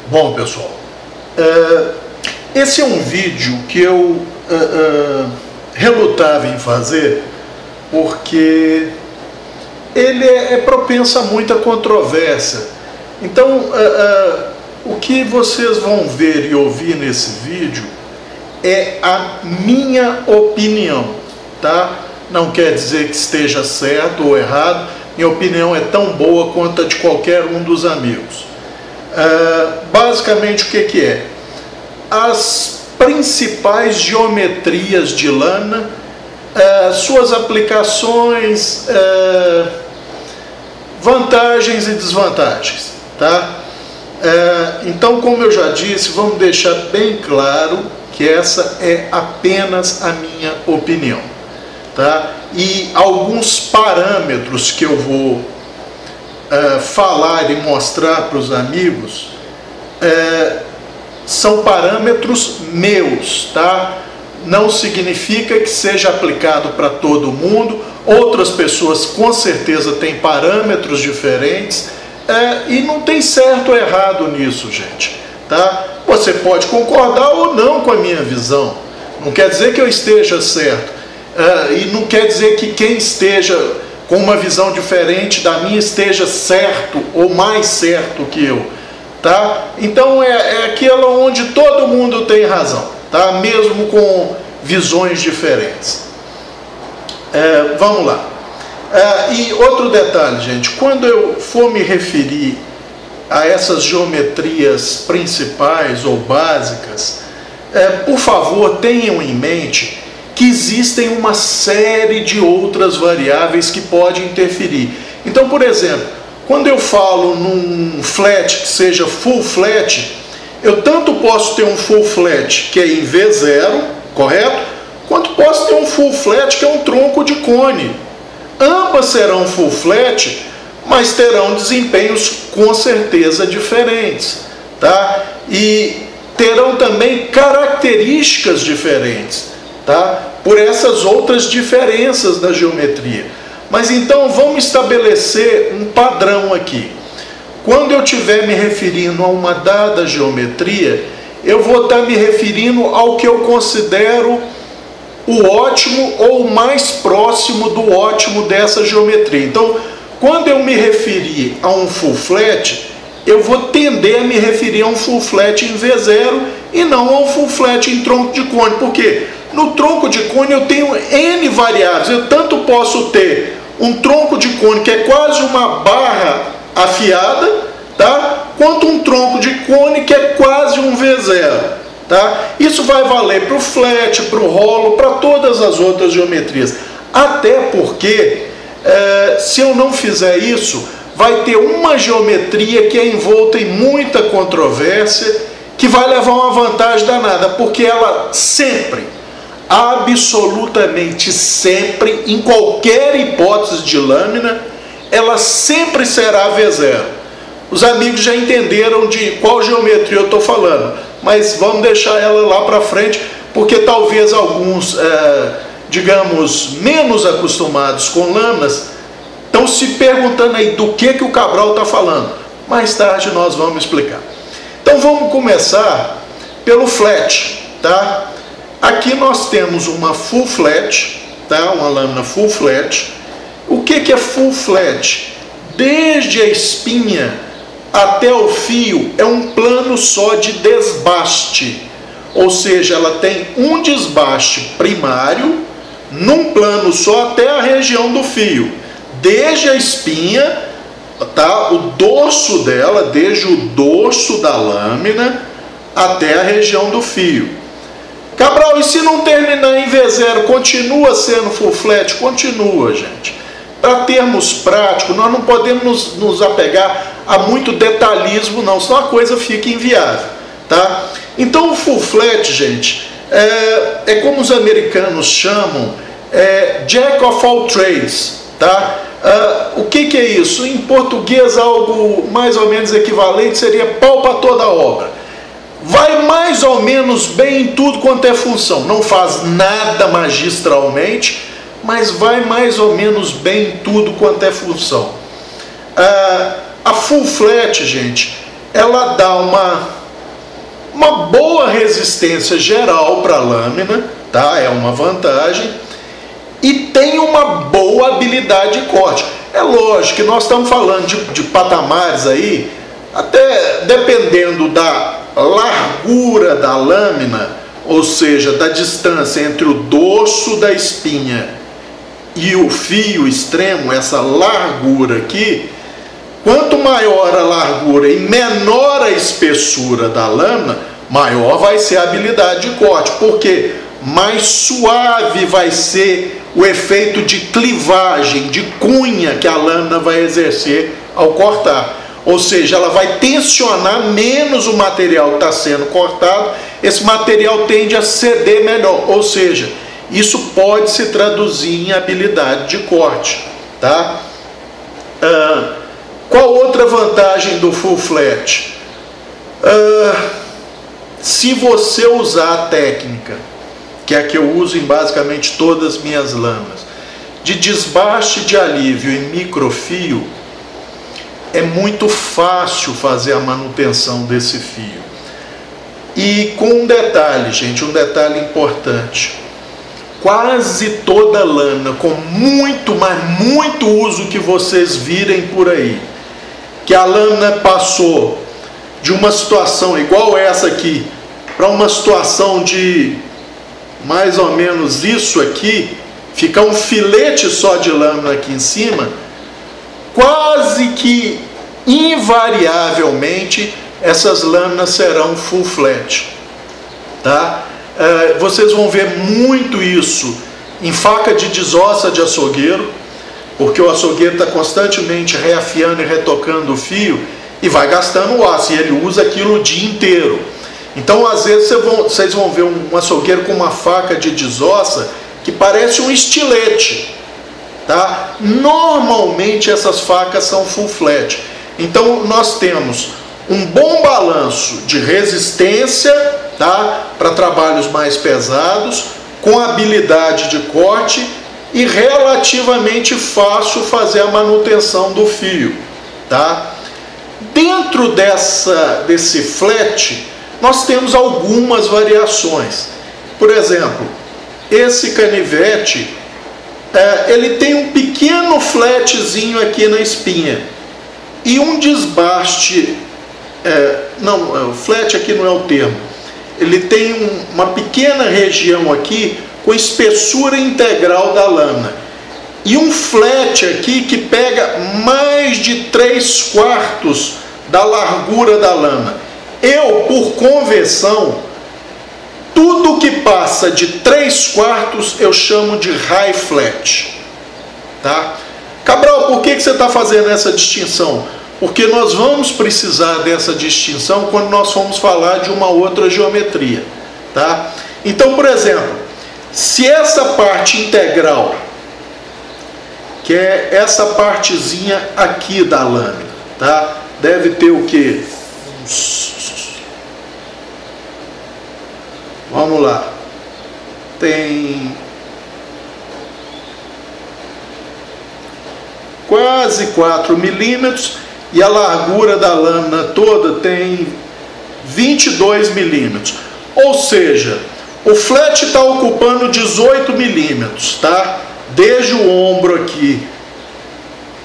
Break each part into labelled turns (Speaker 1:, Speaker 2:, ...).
Speaker 1: Bom, pessoal, esse é um vídeo que eu relutava em fazer porque ele é propenso a muita controvérsia. Então, o que vocês vão ver e ouvir nesse vídeo é a minha opinião, tá? Não quer dizer que esteja certo ou errado, minha opinião é tão boa quanto a de qualquer um dos amigos. Basicamente o que é? As principais geometrias de lâmina, suas aplicações, vantagens e desvantagens, tá? Então, como eu já disse, vamos deixar bem claro que essa é apenas a minha opinião, tá? E alguns parâmetros que eu vou falar e mostrar para os amigos são parâmetros meus, tá? Não significa que seja aplicado para todo mundo. Outras pessoas com certeza têm parâmetros diferentes, e não tem certo ou errado nisso, gente, tá? Você pode concordar ou não com a minha visão, não quer dizer que eu esteja certo, e não quer dizer que quem esteja com uma visão diferente da minha esteja certo ou mais certo que eu, tá? Então é aquela onde todo mundo tem razão, tá? Mesmo com visões diferentes. Vamos lá. E outro detalhe, gente, quando eu for me referir a essas geometrias principais ou básicas, por favor, tenham em mente que existem uma série de outras variáveis que podem interferir. Então, por exemplo, quando eu falo num flat que seja full flat, eu tanto posso ter um full flat que é em V0, correto? Quanto posso ter um full flat que é um tronco de cone. Ambas serão full flat, mas terão desempenhos com certeza diferentes, tá? E terão também características diferentes, tá? Por essas outras diferenças da geometria. Mas então vamos estabelecer um padrão aqui. Quando eu estiver me referindo a uma dada geometria, eu vou estar me referindo ao que eu considero o ótimo ou o mais próximo do ótimo dessa geometria. Então, quando eu me referir a um full flat, eu vou tender a me referir a um full flat em V0 e não a um full flat em tronco de cone. Por quê? No tronco de cone eu tenho N variáveis. Eu tanto posso ter um tronco de cone que é quase uma barra afiada, tá? Quanto um tronco de cone que é quase um V0, tá? Isso vai valer para o flat, para o rolo, para todas as outras geometrias. Até porque, se eu não fizer isso, vai ter uma geometria que é envolta em muita controvérsia, que vai levar uma vantagem danada, porque ela sempre, absolutamente sempre, em qualquer hipótese de lâmina, ela sempre será V0. Os amigos já entenderam de qual geometria eu estou falando, mas vamos deixar ela lá para frente, porque talvez alguns, digamos, menos acostumados com lâminas, estão se perguntando aí do que o Cabral está falando. Mais tarde nós vamos explicar. Então vamos começar pelo flat, tá? Aqui nós temos uma full flat, tá? Uma lâmina full flat. O que é full flat? Desde a espinha até o fio é um plano só de desbaste, ou seja, ela tem um desbaste primário num plano só até a região do fio, desde a espinha, tá? O dorso dela, desde o dorso da lâmina até a região do fio. Cabral, e se não terminar em V0, continua sendo full flat? Continua, gente. Para termos práticos, nós não podemos nos apegar a muito detalhismo, não, senão a coisa fica inviável, tá? Então o full flat, gente, é como os americanos chamam, Jack of all trades, tá? O que é isso? Em português, algo mais ou menos equivalente seria pau para toda obra. Vai mais ou menos bem em tudo quanto é função, não faz nada magistralmente, mas vai mais ou menos bem em tudo quanto é função. A full flat, gente, ela dá uma boa resistência geral para a lâmina, tá? É uma vantagem, e tem uma boa habilidade de corte. É lógico que nós estamos falando de patamares aí, até dependendo da largura da lâmina, ou seja, da distância entre o dorso da espinha e o fio extremo, essa largura aqui, quanto maior a largura e menor a espessura da lâmina, maior vai ser a habilidade de corte, porque mais suave vai ser o efeito de clivagem, de cunha que a lâmina vai exercer ao cortar. Ou seja, ela vai tensionar menos o material que está sendo cortado, esse material tende a ceder melhor, ou seja, isso pode se traduzir em habilidade de corte, tá? Qual outra vantagem do full flat? Se você usar a técnica, que é a que eu uso em basicamente todas as minhas lâminas, de desbaste de alívio em microfio, é muito fácil fazer a manutenção desse fio. E com um detalhe, gente, um detalhe importante. Quase toda lâmina, com muito, mas muito uso que vocês virem por aí, que a lâmina passou de uma situação igual essa aqui, para uma situação de mais ou menos isso aqui, ficar um filete só de lâmina aqui em cima, quase que invariavelmente essas lâminas serão full flat, tá? Vocês vão ver muito isso em faca de desossa de açougueiro, porque o açougueiro está constantemente reafiando e retocando o fio e vai gastando o aço, e ele usa aquilo o dia inteiro. Então, às vezes, vocês vão ver um açougueiro com uma faca de desossa que parece um estilete, tá? Normalmente, essas facas são full flat. Então, nós temos um bom balanço de resistência, tá? Para trabalhos mais pesados, com habilidade de corte e relativamente fácil fazer a manutenção do fio, tá? Dentro desse flat, nós temos algumas variações. Por exemplo, esse canivete, ele tem um pequeno flatzinho aqui na espinha e um desbaste, não, flat aqui não é o termo, ele tem uma pequena região aqui com espessura integral da lâmina e um flat aqui que pega mais de 3/4 da largura da lâmina. Eu, por convenção, tudo que passa de 3/4 eu chamo de high flat, tá? Cabral, por que você está fazendo essa distinção? Porque nós vamos precisar dessa distinção quando nós formos falar de uma outra geometria, tá? Então, por exemplo, se essa parte integral, que é essa partezinha aqui da lâmina, tá? Deve ter o quê? Vamos lá. Tem quase 4 milímetros e a largura da lâmina toda tem 22 milímetros. Ou seja, o flat está ocupando 18 milímetros, tá? Desde o ombro aqui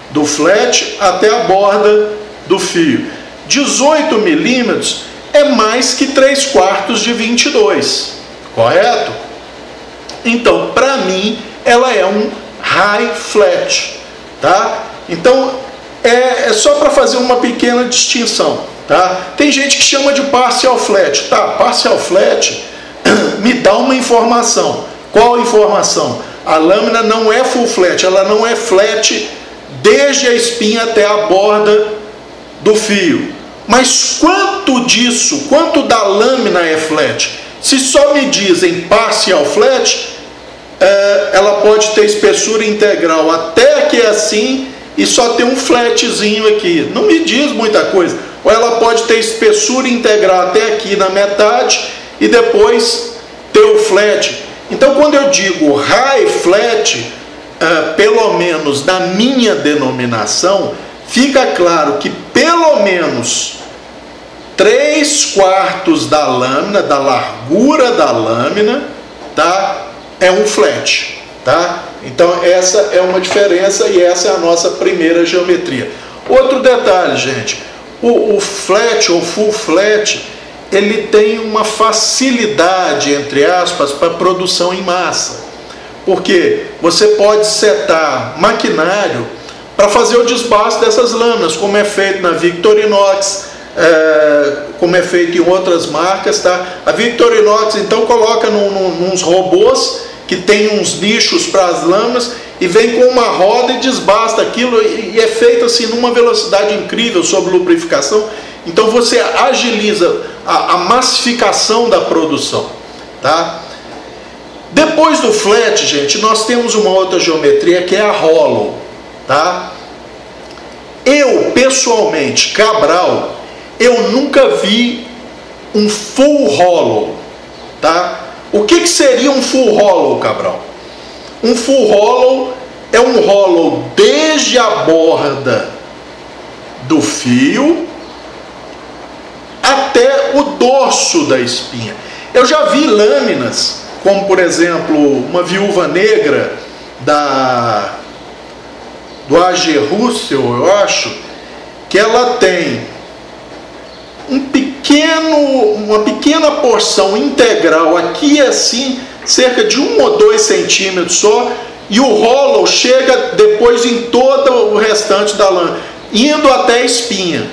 Speaker 1: do flat até a borda do fio. 18 milímetros é mais que 3/4 de 22, correto? Então, para mim, ela é um high flat, tá? Então, é só para fazer uma pequena distinção, tá? Tem gente que chama de partial flat, tá? Partial flat me dá uma informação. Qual informação? A lâmina não é full flat, ela não é flat desde a espinha até a borda do fio. Mas quanto disso, quanto da lâmina é flat? Se só me dizem partial flat, ela pode ter espessura integral até aqui assim e só ter um flatzinho aqui. Não me diz muita coisa. Ou ela pode ter espessura integral até aqui na metade e depois ter o flat. Então, quando eu digo high flat, pelo menos na minha denominação, fica claro que pelo menos 3/4 da lâmina, da largura da lâmina, tá? É um flat, tá? Então essa é uma diferença e essa é a nossa primeira geometria. Outro detalhe, gente, o flat ou full flat, ele tem uma facilidade, entre aspas, para produção em massa, porque você pode setar maquinário para fazer o desbaste dessas lâminas, como é feito na Victorinox, como é feito em outras marcas, tá? A Victorinox então coloca nos robôs que tem uns nichos para as lâminas e vem com uma roda e desbasta aquilo, e é feito assim numa velocidade incrível sob lubrificação. Então você agiliza a massificação da produção, tá? Depois do flat, gente, nós temos uma outra geometria que é a hollow, tá? Eu, pessoalmente, Cabral, eu nunca vi um full hollow, tá? O que seria um full hollow, Cabral? Um full hollow é um hollow desde a borda do fio até o dorso da espinha. Eu já vi lâminas, como por exemplo uma Viúva Negra do A.G. Russell, eu acho, que ela tem uma pequena porção integral aqui assim, cerca de 1 ou 2 centímetros só, e o hollow chega depois em todo o restante da lã, indo até a espinha.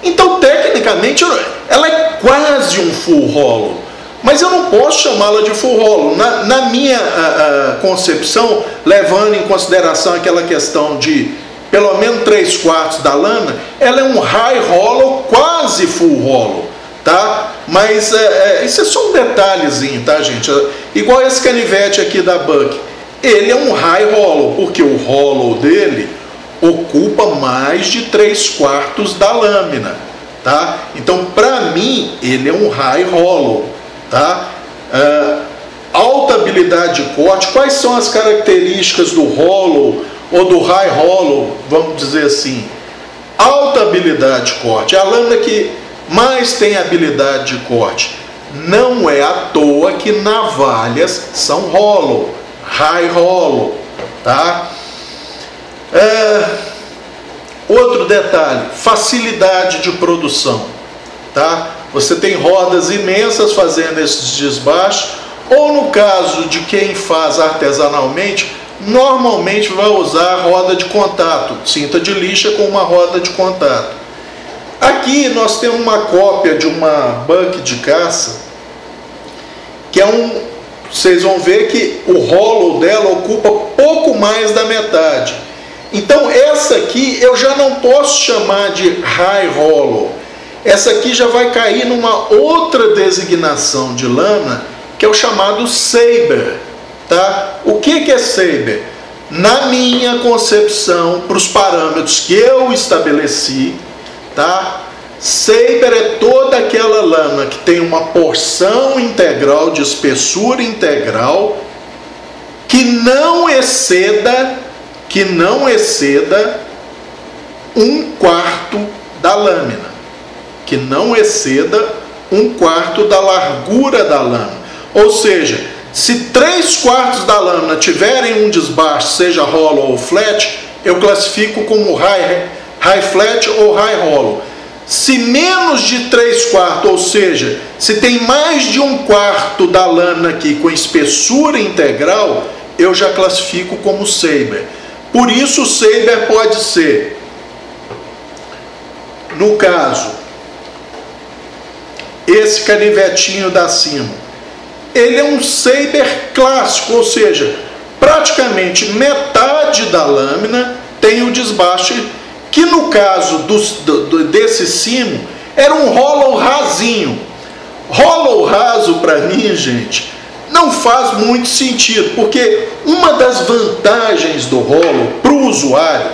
Speaker 1: Então, tecnicamente, ela é quase um full hollow, mas eu não posso chamá-la de full hollow. Na minha concepção, levando em consideração aquela questão de pelo menos 3/4 da lâmina, ela é um high hollow, quase full hollow, tá? Mas isso é só um detalhezinho, tá, gente? Igual esse canivete aqui da Buck, ele é um high hollow, porque o hollow dele ocupa mais de 3/4 da lâmina, tá? Então, para mim, ele é um high hollow, tá? Alta habilidade de corte. Quais são as características do hollow ou do high hollow, vamos dizer assim? Alta habilidade de corte, a lâmina que mais tem habilidade de corte. Não é à toa que navalhas são hollow, high hollow, tá? Outro detalhe, facilidade de produção, tá? Você tem rodas imensas fazendo esses desbastes, ou no caso de quem faz artesanalmente, normalmente vai usar roda de contato, cinta de lixa com uma roda de contato. Aqui nós temos uma cópia de uma Buck de caça, que é vocês vão ver que o hollow dela ocupa pouco mais da metade. Então essa aqui eu já não posso chamar de high hollow. Essa aqui já vai cair numa outra designação de lâmina, que é o chamado saber, tá? O que é saber? Na minha concepção, para os parâmetros que eu estabeleci, tá? Saber é toda aquela lâmina que tem uma porção integral de espessura integral que não exceda 1/4 da lâmina, que não exceda 1/4 da largura da lâmina. Ou seja, se 3/4 da lâmina tiverem um desbaste, seja hollow ou flat, eu classifico como high flat ou high hollow. Se menos de 3/4, ou seja, se tem mais de 1/4 da lâmina aqui com espessura integral, eu já classifico como saber. Por isso o saber pode ser, no caso, esse canivetinho da cima, ele é um saber clássico, ou seja, praticamente metade da lâmina tem o desbaste, que no caso desse cimo era um hollow rasinho. Hollow raso, para mim, gente, não faz muito sentido, porque uma das vantagens do hollow para o usuário,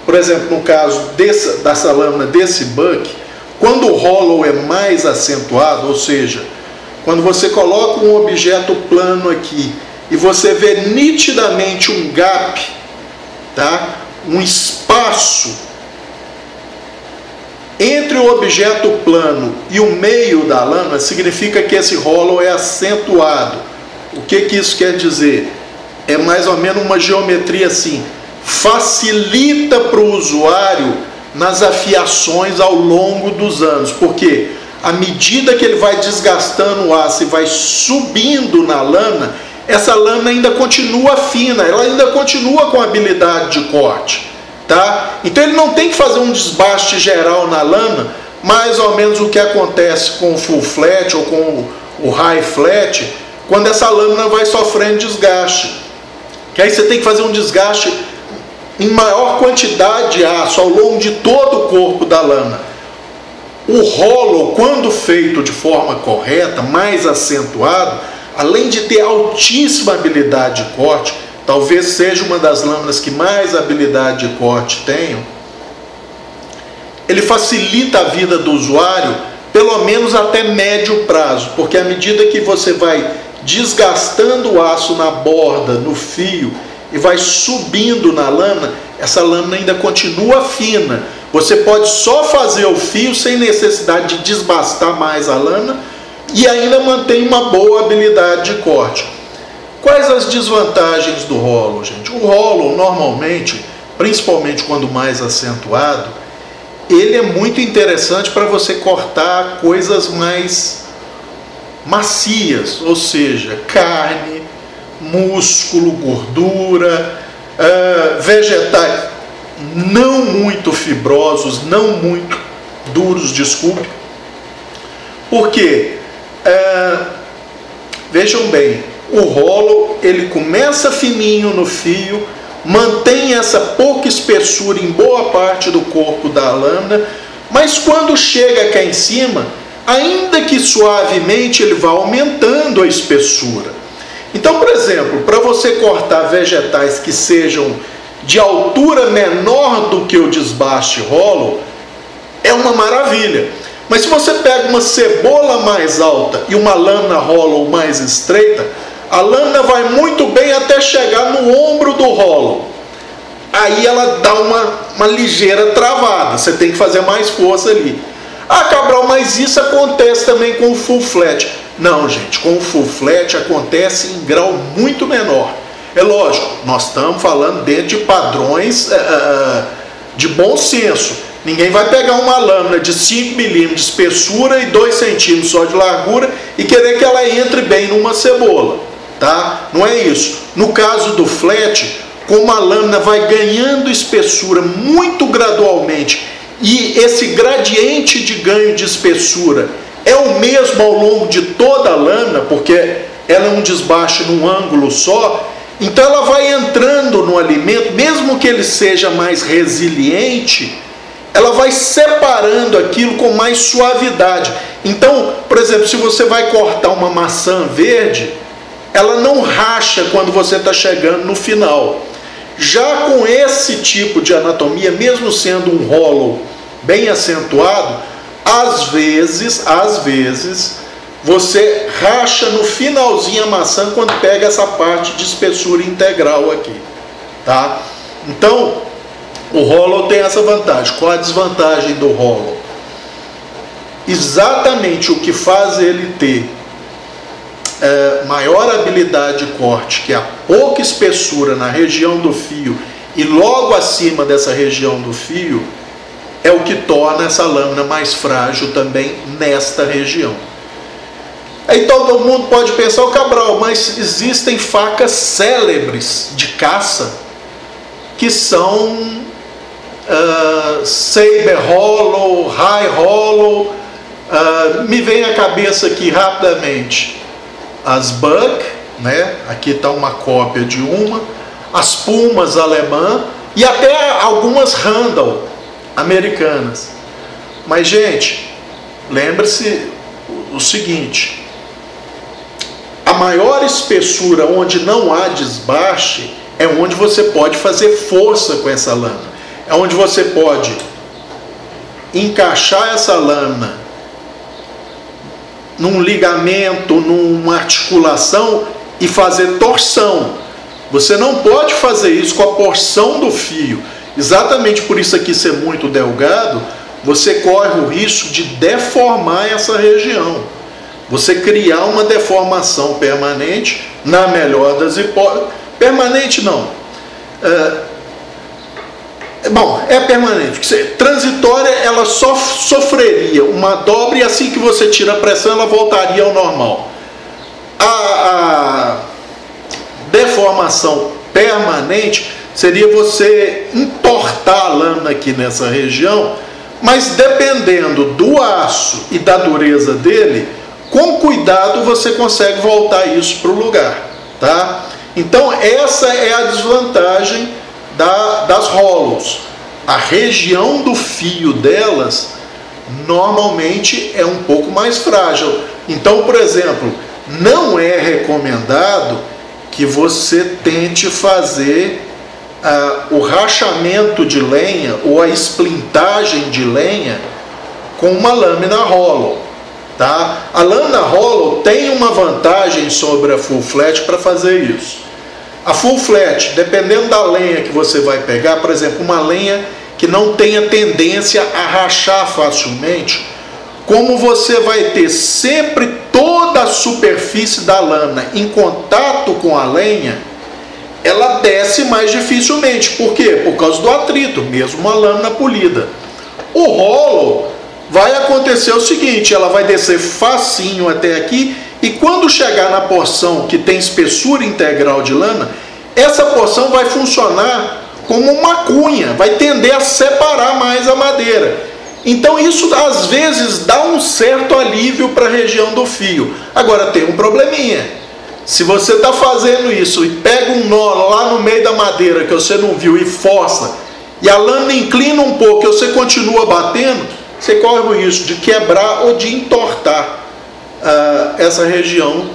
Speaker 1: por exemplo, no caso dessa lâmina desse Buck, quando o hollow é mais acentuado, ou seja, quando você coloca um objeto plano aqui e você vê nitidamente um gap, tá? Um espaço entre o objeto plano e o meio da lâmina, significa que esse hollow é acentuado. O que isso quer dizer? É mais ou menos uma geometria assim, facilita para o usuário nas afiações ao longo dos anos, porque à medida que ele vai desgastando o aço e vai subindo na lâmina, essa lâmina ainda continua fina, ela ainda continua com habilidade de corte, tá? Então ele não tem que fazer um desbaste geral na lâmina, mais ou menos o que acontece com o full flat ou com o high flat, quando essa lâmina vai sofrendo desgaste, que aí você tem que fazer um desgaste em maior quantidade de aço ao longo de todo o corpo da lâmina. O hollow, quando feito de forma correta, mais acentuado, além de ter altíssima habilidade de corte, talvez seja uma das lâminas que mais habilidade de corte tenham, ele facilita a vida do usuário, pelo menos até médio prazo, porque à medida que você vai desgastando o aço na borda, no fio, e vai subindo na lâmina, essa lâmina ainda continua fina. Você pode só fazer o fio sem necessidade de desbastar mais a lâmina e ainda mantém uma boa habilidade de corte. Quais as desvantagens do hollow, gente? O hollow, normalmente, principalmente quando mais acentuado, ele é muito interessante para você cortar coisas mais macias, ou seja, carne, músculo, gordura, vegetais não muito fibrosos, não muito duros, desculpe. Por quê? Vejam bem, o hollow, ele começa fininho no fio, mantém essa pouca espessura em boa parte do corpo da lâmina, mas quando chega cá em cima, ainda que suavemente, ele vai aumentando a espessura. Então, por exemplo, para você cortar vegetais que sejam de altura menor do que o desbaste hollow, é uma maravilha. Mas se você pega uma cebola mais alta e uma lâmina hollow mais estreita, a lâmina vai muito bem até chegar no ombro do hollow. Aí ela dá uma ligeira travada, você tem que fazer mais força ali. Ah, Cabral, mas isso acontece também com o full flat. Não, gente, com o full flat acontece em grau muito menor. É lógico, nós estamos falando dentro de padrões de bom senso. Ninguém vai pegar uma lâmina de 5 milímetros de espessura e 2 centímetros só de largura e querer que ela entre bem numa cebola, tá? Não é isso. No caso do flat, como a lâmina vai ganhando espessura muito gradualmente e esse gradiente de ganho de espessura é o mesmo ao longo de toda a lâmina, porque ela é um desbaste num ângulo só, então ela vai entrando no alimento, mesmo que ele seja mais resiliente, ela vai separando aquilo com mais suavidade. Então, por exemplo, se você vai cortar uma maçã verde, ela não racha quando você está chegando no final. Já com esse tipo de anatomia, mesmo sendo um hollow bem acentuado, às vezes, você racha no finalzinho a maçã quando pega essa parte de espessura integral aqui, tá? Então, o hollow tem essa vantagem. Qual a desvantagem do hollow? Exatamente o que faz ele ter maior habilidade de corte, que é a pouca espessura na região do fio e logo acima dessa região do fio, é o que torna essa lâmina mais frágil também nesta região. Aí todo mundo pode pensar, Cabral, mas existem facas célebres de caça que são saber hollow, high hollow. Me vem à cabeça aqui rapidamente as Buck, né? Aqui está uma cópia de uma, as Pumas alemã e até algumas Randall americanas. Mas, gente, lembre-se o seguinte: a maior espessura onde não há desbaste é onde você pode fazer força com essa lâmina. É onde você pode encaixar essa lâmina num ligamento, numa articulação e fazer torção. Você não pode fazer isso com a porção do fio. Exatamente por isso aqui ser muito delgado, você corre o risco de deformar essa região. Você criar uma deformação permanente, na melhor das hipóteses. Permanente não. Bom, é permanente. Transitória, ela só sofreria uma dobra e assim que você tira a pressão, ela voltaria ao normal. A deformação permanente seria você entortar a lâmina aqui nessa região, mas dependendo do aço e da dureza dele, com cuidado você consegue voltar isso para o lugar, tá? Então essa é a desvantagem das hollows. A região do fio delas normalmente é um pouco mais frágil. Então, por exemplo, não é recomendado que você tente fazer o rachamento de lenha ou a esplintagem de lenha com uma lâmina hollow, tá? A lâmina hollow tem uma vantagem sobre a full flat para fazer isso. A full flat, dependendo da lenha que você vai pegar, por exemplo, uma lenha que não tenha tendência a rachar facilmente, como você vai ter sempre toda a superfície da lâmina em contato com a lenha, ela desce mais dificilmente. Por quê? Por causa do atrito, mesmo uma lâmina polida. O hollow vai acontecer o seguinte, ela vai descer facinho até aqui, e quando chegar na porção que tem espessura integral de lâmina, essa porção vai funcionar como uma cunha, vai tender a separar mais a madeira. Então isso às vezes dá um certo alívio para a região do fio. Agora tem um probleminha. Se você está fazendo isso e pega um nó lá no meio da madeira que você não viu e força, e a lâmina inclina um pouco e você continua batendo, você corre o risco de quebrar ou de entortar essa região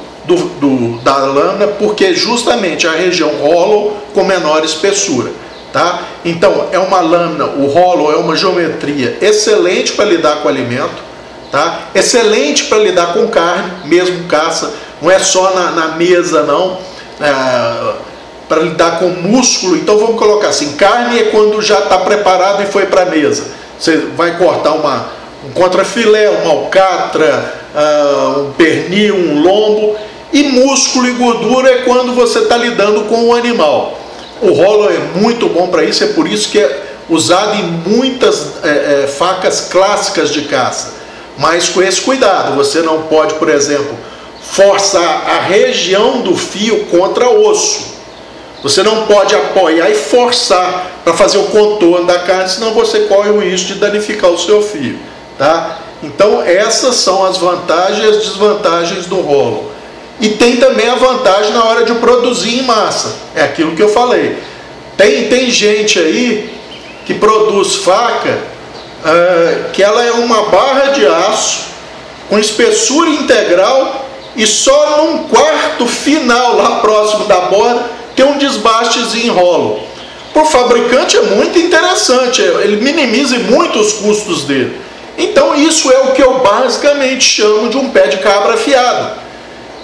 Speaker 1: da lâmina, porque justamente a região hollow com menor espessura, tá? Então é uma lâmina, o hollow é uma geometria excelente para lidar com alimento, tá? Excelente para lidar com carne, mesmo caça, não é só na mesa não, para lidar com músculo. Então vamos colocar assim, carne é quando já está preparado e foi para a mesa. Você vai cortar um contrafilé, uma alcatra, um pernil, um lombo, e músculo e gordura é quando você está lidando com o animal. O hollow é muito bom para isso, é por isso que é usado em muitas facas clássicas de caça, mas com esse cuidado. Você não pode, por exemplo, forçar a região do fio contra osso. Você não pode apoiar e forçar para fazer o contorno da carne, senão você corre o risco de danificar o seu fio, tá? Então essas são as vantagens e as desvantagens do hollow. E tem também a vantagem na hora de produzir em massa, é aquilo que eu falei. Tem gente aí que produz faca que ela é uma barra de aço com espessura integral e só num quarto final lá próximo da borda tem um desbastezinho hollow. Para o fabricante é muito interessante, ele minimiza muito os custos dele. Então isso é o que eu basicamente chamo de um pé de cabra afiado.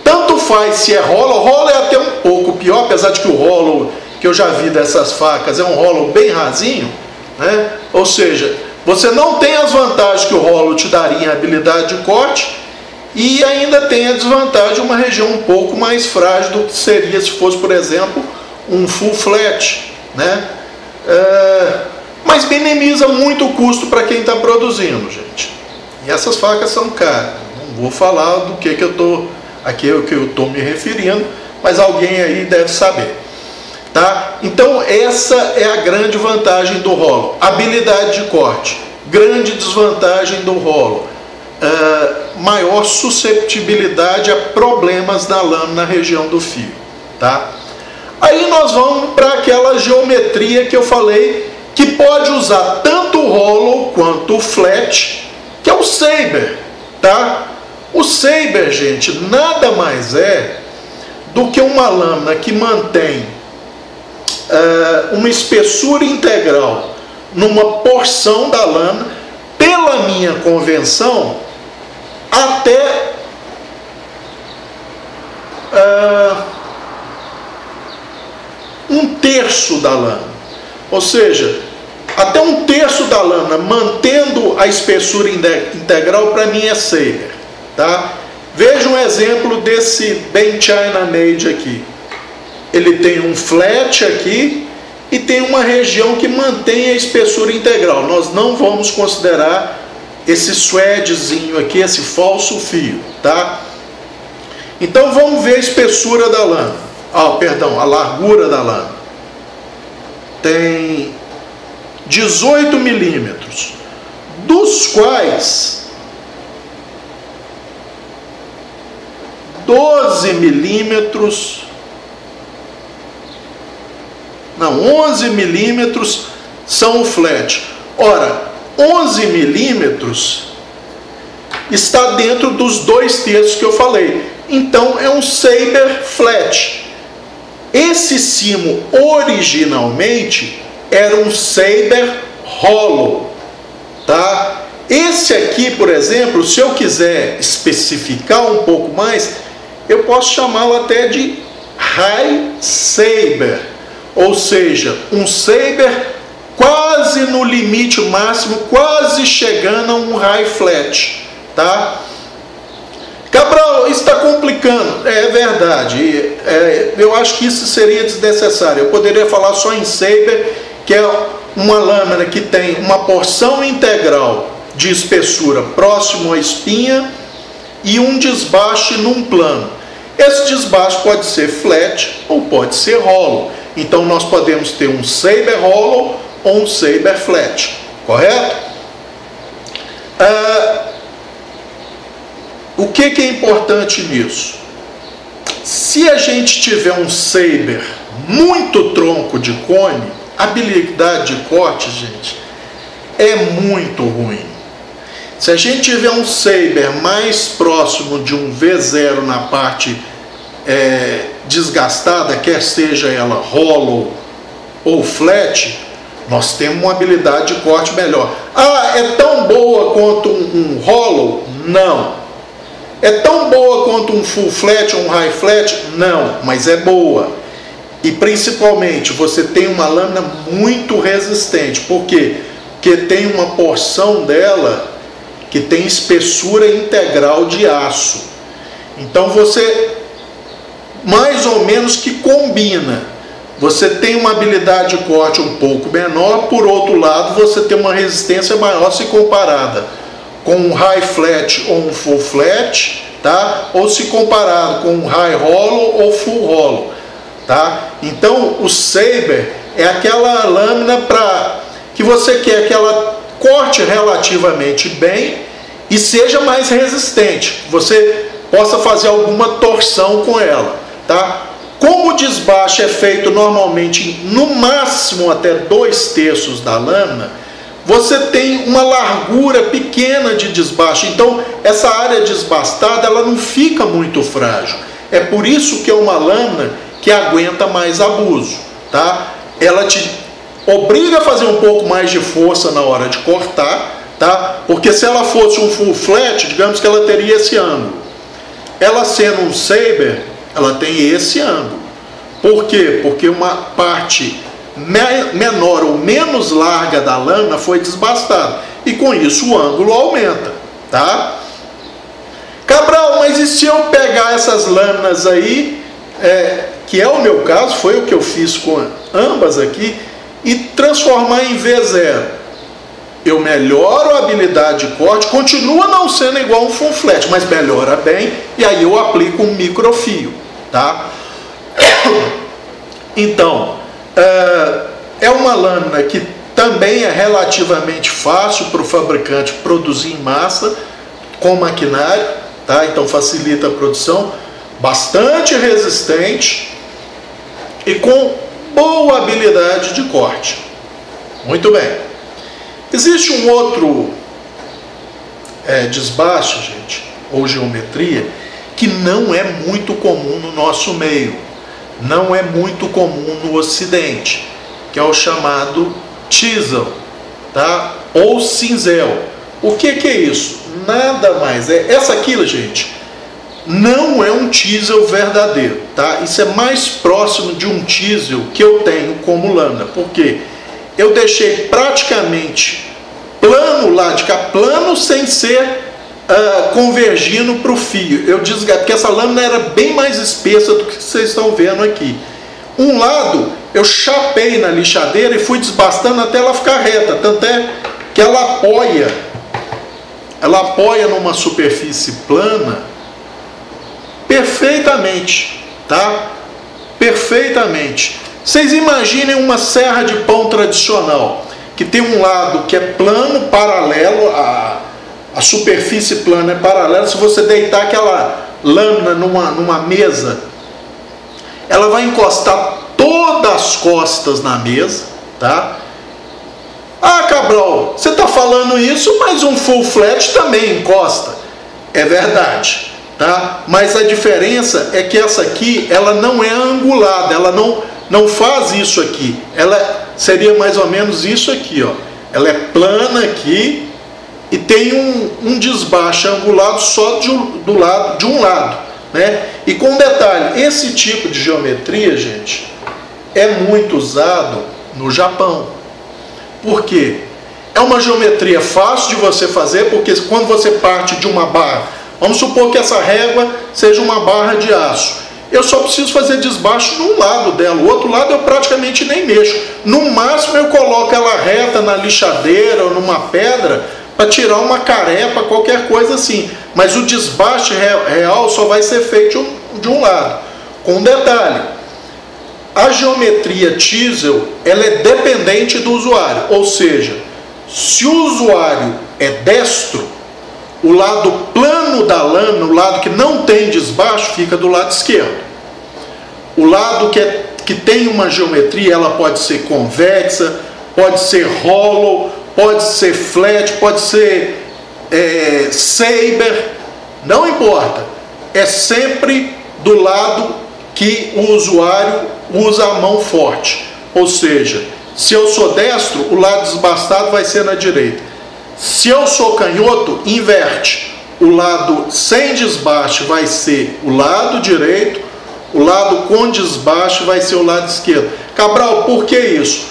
Speaker 1: Tanto faz se é hollow é até um pouco pior, apesar de que o hollow que eu já vi dessas facas é um hollow bem rasinho, né? Ou seja, você não tem as vantagens que o hollow te daria em habilidade de corte, e ainda tem a desvantagem de uma região um pouco mais frágil do que seria se fosse, por exemplo, um full flat, né? Mas minimiza muito o custo para quem está produzindo, gente. E essas facas são caras. Não vou falar do que eu estou me referindo, mas alguém aí deve saber, tá? Então essa é a grande vantagem do hollow. Habilidade de corte. Grande desvantagem do hollow. Maior susceptibilidade a problemas na lâmina na região do fio, tá? Aí nós vamos para aquela geometria que eu falei, que pode usar tanto o hollow quanto o flat, que é o saber, tá? O saber, gente, nada mais é do que uma lâmina que mantém uma espessura integral numa porção da lâmina, pela minha convenção, até um terço da lâmina. Ou seja, até 1/3 da lâmina, mantendo a espessura integral, para mim é Saber, tá? Veja um exemplo desse bem China Made aqui. Ele tem um flat aqui e tem uma região que mantém a espessura integral. Nós não vamos considerar esse suedezinho aqui, esse falso fio, tá? Então vamos ver a espessura da lâmina. Perdão, a largura da lâmina. Tem 18 milímetros, dos quais 11 milímetros são o flat. Ora, 11 milímetros está dentro dos 2/3 que eu falei. Então é um Saber flat. Esse simo originalmente era um Saber hollow, tá? Esse aqui, por exemplo, se eu quiser especificar um pouco mais, eu posso chamá-lo até de High Saber, ou seja, um Saber quase no limite máximo, quase chegando a um High Flat, tá? Cabral, isso está complicando. É verdade, eu acho que isso seria desnecessário. Eu poderia falar só em Saber, que é uma lâmina que tem uma porção integral de espessura próximo à espinha e um desbaste num plano. Esse desbaste pode ser flat ou pode ser hollow. Então nós podemos ter um Saber hollow ou um Saber flat, correto? O que é importante nisso? Se a gente tiver um Saber muito tronco de cone, a habilidade de corte, gente, é muito ruim. Se a gente tiver um Saber mais próximo de um V0 na parte desgastada, quer seja ela hollow ou flat, nós temos uma habilidade de corte melhor. É tão boa quanto um hollow? Não. É tão boa quanto um full flat ou um high flat? Não, mas é boa. E principalmente você tem uma lâmina muito resistente. Por quê? Porque tem uma porção dela que tem espessura integral de aço. Então você mais ou menos que combina. Você tem uma habilidade de corte um pouco menor, por outro lado você tem uma resistência maior se comparada com um high flat ou um full flat, tá? Ou se comparado com um high hollow ou full hollow, tá? Então o Saber é aquela lâmina que você quer que ela corte relativamente bem e seja mais resistente, você possa fazer alguma torção com ela, tá? Como o desbaste é feito normalmente no máximo até 2/3 da lâmina, você tem uma largura pequena de desbaste, então essa área desbastada ela não fica muito frágil. É por isso que é uma lâmina que aguenta mais abuso, tá? Ela te obriga a fazer um pouco mais de força na hora de cortar, tá? Porque se ela fosse um full flat, digamos que ela teria esse ângulo. Ela sendo um Saber, ela tem esse ângulo. Por quê? Porque uma parte menor ou menos larga da lâmina foi desbastada e com isso o ângulo aumenta, tá? Cabral, mas e se eu pegar essas lâminas aí, que é o meu caso, foi o que eu fiz com ambas aqui, e transformar em V0? Eu melhoro a habilidade de corte, continua não sendo igual a um full flat, mas melhora bem, e aí eu aplico um microfio, tá? Então, é uma lâmina que também é relativamente fácil para o fabricante produzir em massa com maquinário, tá? Então facilita a produção, bastante resistente e com boa habilidade de corte. Muito bem. Existe um outro desbaste, gente, ou geometria, que não é muito comum no nosso meio, não é muito comum no Ocidente, que é o chamado chisel, tá? Ou cinzel. O que é isso? Nada mais essa aqui, gente, não é um chisel verdadeiro, tá? Isso é mais próximo de um chisel que eu tenho como lâmina, porque eu deixei praticamente plano o lado de cá, plano sem ser convergindo para o fio. Eu desgastei, porque essa lâmina era bem mais espessa do que vocês estão vendo aqui. Um lado eu chapei na lixadeira e fui desbastando até ela ficar reta, tanto é que ela apoia numa superfície plana perfeitamente, tá? Perfeitamente. Vocês imaginem uma serra de pão tradicional, que tem um lado que é plano, paralelo, a superfície plana é paralela. Se você deitar aquela lâmina numa mesa, ela vai encostar todas as costas na mesa, tá? Ah, Cabral, você está falando isso, mas um full flat também encosta. É verdade, tá? Mas a diferença é que essa aqui, ela não é angulada, ela não faz isso aqui. Ela seria mais ou menos isso aqui, ó. Ela é plana aqui e tem um desbaste angulado só de um lado, né? E com um detalhe, esse tipo de geometria, gente, é muito usado no Japão. Por quê? É uma geometria fácil de você fazer, porque quando você parte de uma barra, vamos supor que essa régua seja uma barra de aço, eu só preciso fazer desbaste num lado dela, o outro lado eu praticamente nem mexo. No máximo eu coloco ela reta na lixadeira ou numa pedra para tirar uma carepa, qualquer coisa assim. Mas o desbaste real só vai ser feito de um lado. Com um detalhe, a geometria Chisel, ela é dependente do usuário, ou seja, se o usuário é destro, o lado plano da lâmina, o lado que não tem desbaste, fica do lado esquerdo. O lado que tem uma geometria, ela pode ser convexa, pode ser hollow, pode ser flat, pode ser saber, não importa. É sempre do lado que o usuário usa a mão forte. Ou seja, se eu sou destro, o lado desbastado vai ser na direita. Se eu sou canhoto, inverte. O lado sem desbaste vai ser o lado direito, o lado com desbaste vai ser o lado esquerdo. Cabral, por que isso?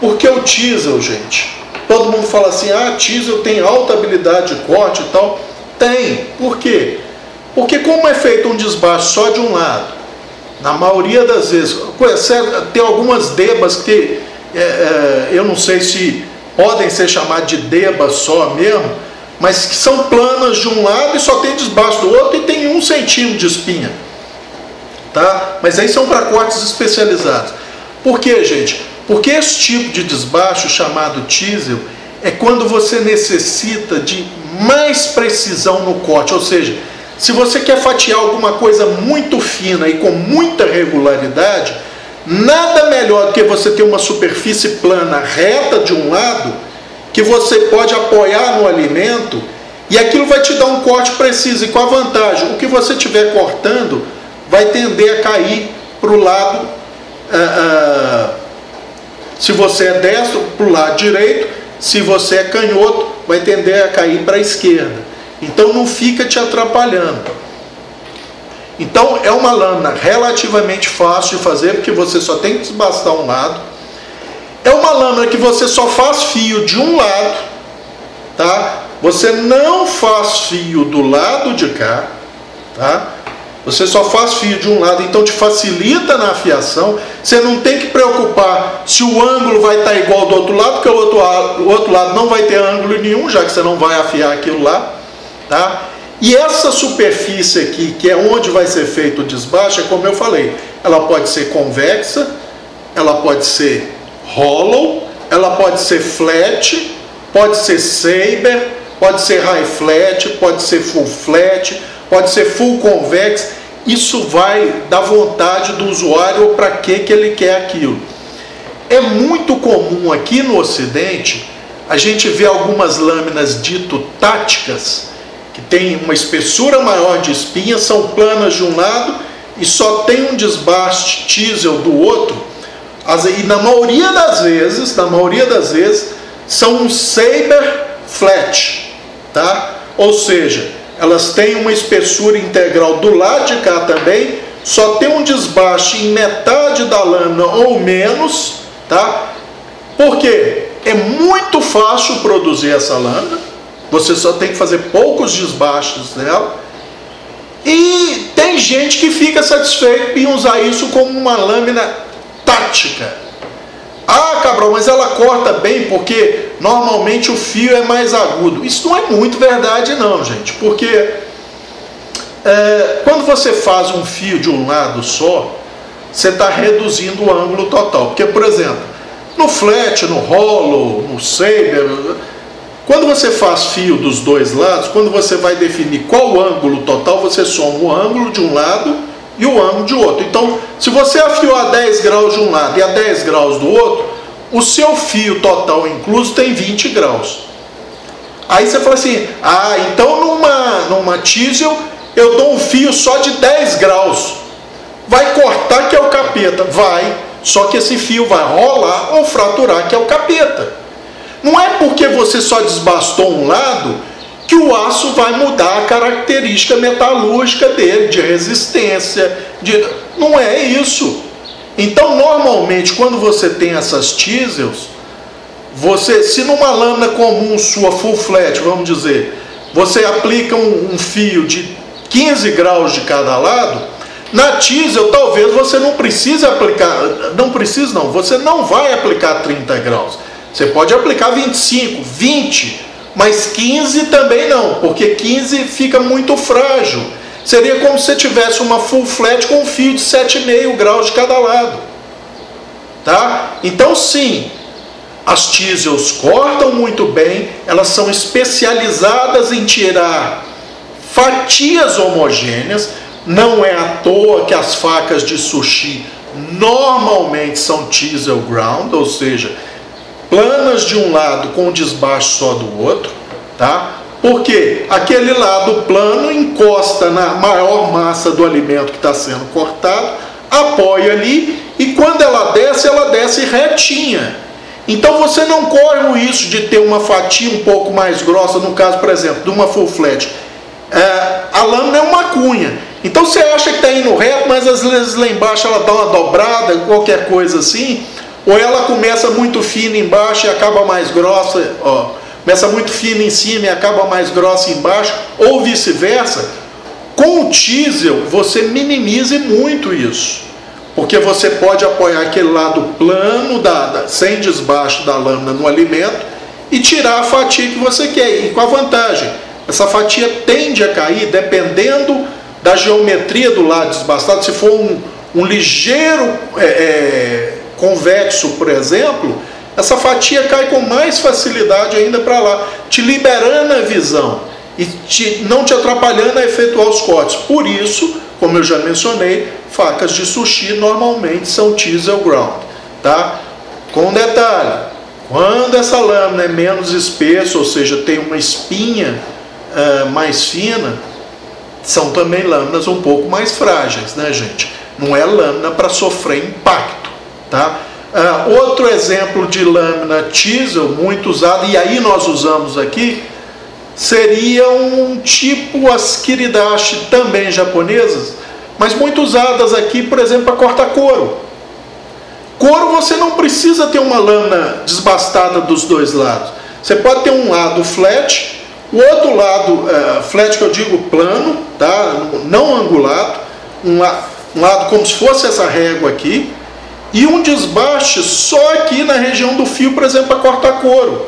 Speaker 1: Porque o Chisel, gente, todo mundo fala assim, ah, Chisel tem alta habilidade de corte e tal. Tem. Por quê? Porque como é feito um desbaste só de um lado, na maioria das vezes, tem algumas debas que eu não sei se podem ser chamadas de debas só mesmo, mas que são planas de um lado e só tem desbaste do outro e tem 1 centímetro de espinha, tá? Mas aí são para cortes especializados. Por quê, gente? Porque esse tipo de desbaste chamado Chisel é quando você necessita de mais precisão no corte, ou seja, se você quer fatiar alguma coisa muito fina e com muita regularidade, nada melhor do que você ter uma superfície plana reta de um lado, que você pode apoiar no alimento, e aquilo vai te dar um corte preciso. E com a vantagem, o que você estiver cortando vai tender a cair para o lado, se você é destro, para o lado direito, se você é canhoto, vai tender a cair para a esquerda. Então não fica te atrapalhando. Então é uma lâmina relativamente fácil de fazer, porque você só tem que desbastar um lado. É uma lâmina que você só faz fio de um lado, tá? Você não faz fio do lado de cá, tá? Você só faz fio de um lado, então te facilita na afiação. Você não tem que preocupar se o ângulo vai estar igual do outro lado, porque o outro lado não vai ter ângulo nenhum, já que você não vai afiar aquilo lá, tá? E essa superfície aqui, que é onde vai ser feito o desbaste, é como eu falei, ela pode ser convexa, ela pode ser hollow, ela pode ser flat, pode ser saber, pode ser high flat, pode ser full flat, pode ser full convex. Isso vai da vontade do usuário ou para que ele quer aquilo. É muito comum aqui no Ocidente a gente ver algumas lâminas dito táticas, que tem uma espessura maior de espinha, são planas de um lado e só tem um desbaste Chisel do outro. E na maioria das vezes, são um saber flat, tá? Ou seja, elas têm uma espessura integral do lado de cá também, só tem um desbaste em metade da lâmina ou menos, tá? Porque é muito fácil produzir essa lâmina, você só tem que fazer poucos desbastes dela, e tem gente que fica satisfeito em usar isso como uma lâmina tática. Ah, Cabral, mas ela corta bem porque normalmente o fio é mais agudo. Isso não é muito verdade não, gente, porque quando você faz um fio de um lado só, você está reduzindo o ângulo total. Porque, por exemplo, no flat, no hollow, no saber, quando você faz fio dos dois lados, quando você vai definir qual ângulo total, você soma o ângulo de um lado e o ângulo de outro. Então, se você afiou a 10 graus de um lado e a 10 graus do outro, o seu fio total incluso tem 20 graus. Aí você fala assim, ah, então numa chisel eu dou um fio só de 10 graus. Vai cortar que é o capeta? Vai, só que esse fio vai rolar ou fraturar que é o capeta. Não é porque você só desbastou um lado que o aço vai mudar a característica metalúrgica dele, de resistência, não é isso. Então, normalmente, quando você tem essas chisels, se numa lâmina comum sua, full flat, vamos dizer, você aplica um fio de 15 graus de cada lado, na chisel talvez você não precise aplicar, você não vai aplicar 30 graus. Você pode aplicar 25, 20, mas 15 também não, porque 15 fica muito frágil. Seria como se você tivesse uma full flat com um fio de 7,5 graus de cada lado. Tá? Então sim, as chisels cortam muito bem, elas são especializadas em tirar fatias homogêneas. Não é à toa que as facas de sushi normalmente são chisel ground, ou seja, planas de um lado com desbaste só do outro, tá? Porque aquele lado plano encosta na maior massa do alimento que está sendo cortado, apoia ali, e quando ela desce retinha. Então você não corre o risco de ter uma fatia um pouco mais grossa, no caso, por exemplo, de uma full flat. A lâmina é uma cunha. Então você acha que está indo reto, mas às vezes lá embaixo ela dá uma dobrada, qualquer coisa assim, ou ela começa muito fina embaixo e acaba mais grossa, ó, começa muito fina em cima e acaba mais grossa embaixo, ou vice-versa. Com o chisel você minimize muito isso, porque você pode apoiar aquele lado plano, sem desbaste da lâmina no alimento, e tirar a fatia que você quer, e com a vantagem, essa fatia tende a cair dependendo da geometria do lado desbastado. Se for um ligeiro convexo, por exemplo, essa fatia cai com mais facilidade ainda para lá, te liberando a visão e não te atrapalhando a efetuar os cortes. Por isso, como eu já mencionei, facas de sushi normalmente são chisel ground, tá? Com detalhe, quando essa lâmina é menos espessa, ou seja, tem uma espinha mais fina, são também lâminas um pouco mais frágeis, né, gente? Não é lâmina para sofrer impacto, tá? Outro exemplo de lâmina chisel muito usada, e aí nós usamos aqui, seria um tipo as kiridashi, também japonesas, mas muito usadas aqui, por exemplo, para cortar couro. Couro você não precisa ter uma lâmina desbastada dos dois lados. Você pode ter um lado flat, o outro lado, flat que eu digo plano, tá? Não angulado, um lado como se fosse essa régua aqui, e um desbaste só aqui na região do fio, por exemplo, para cortar couro.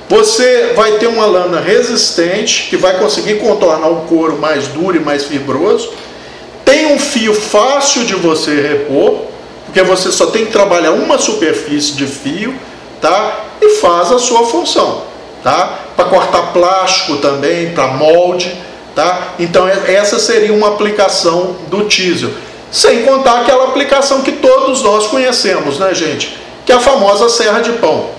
Speaker 1: Você vai ter uma lâmina resistente, que vai conseguir contornar o couro mais duro e mais fibroso. Tem um fio fácil de você repor, porque você só tem que trabalhar uma superfície de fio, tá? E faz a sua função, tá? Para cortar plástico também, para molde, tá? Então essa seria uma aplicação do chisel. Sem contar aquela aplicação que todos nós conhecemos, né, gente? Que é a famosa serra de pão.